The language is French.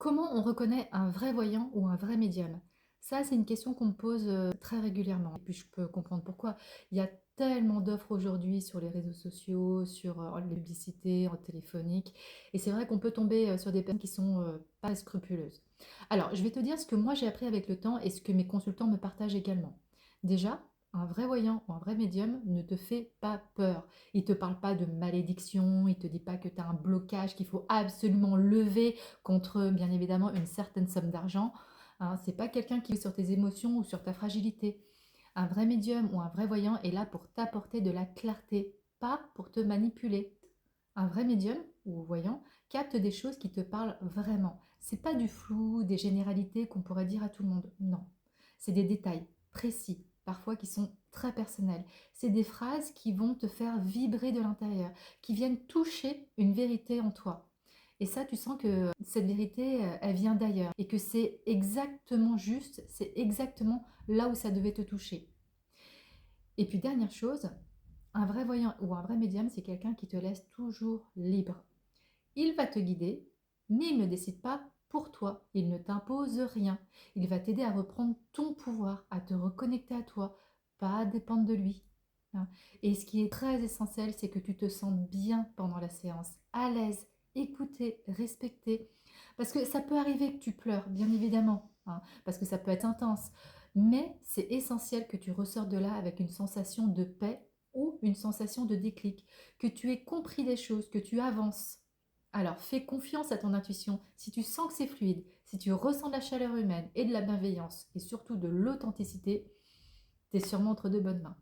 Comment on reconnaît un vrai voyant ou un vrai médium? Ça, c'est une question qu'on me pose, très régulièrement et puis je peux comprendre pourquoi. Il y a tellement d'offres aujourd'hui sur les réseaux sociaux, sur, les publicités, en téléphonique et c'est vrai qu'on peut tomber, sur des personnes qui sont, pas scrupuleuses. Alors, je vais te dire ce que moi j'ai appris avec le temps et ce que mes consultants me partagent également. Déjà, un vrai voyant ou un vrai médium ne te fait pas peur. Il te parle pas de malédiction, il te dit pas que tu as un blocage qu'il faut absolument lever contre, bien évidemment, une certaine somme d'argent. Hein. C'est pas quelqu'un qui est sur tes émotions ou sur ta fragilité. Un vrai médium ou un vrai voyant est là pour t'apporter de la clarté, pas pour te manipuler. Un vrai médium ou voyant capte des choses qui te parlent vraiment. C'est pas du flou, des généralités qu'on pourrait dire à tout le monde. Non. C'est des détails précis, parfois qui sont très personnels. C'est des phrases qui vont te faire vibrer de l'intérieur, qui viennent toucher une vérité en toi. Et ça, tu sens que cette vérité, elle vient d'ailleurs et que c'est exactement juste, c'est exactement là où ça devait te toucher. Et puis dernière chose, un vrai voyant ou un vrai médium, c'est quelqu'un qui te laisse toujours libre. Il va te guider, mais il ne décide pas pour toi. Il ne t'impose rien. Il va t'aider à reprendre ton pouvoir, à te reconnecter à toi, pas à dépendre de lui. Hein. Et ce qui est très essentiel, c'est que tu te sens bien pendant la séance, à l'aise, écouté, respecté. Parce que ça peut arriver que tu pleures, bien évidemment, hein, parce que ça peut être intense. Mais c'est essentiel que tu ressors de là avec une sensation de paix ou une sensation de déclic, que tu aies compris des choses, que tu avances. Alors, fais confiance à ton intuition. Si tu sens que c'est fluide, si tu ressens de la chaleur humaine et de la bienveillance et surtout de l'authenticité, tu es sûrement entre de bonnes mains.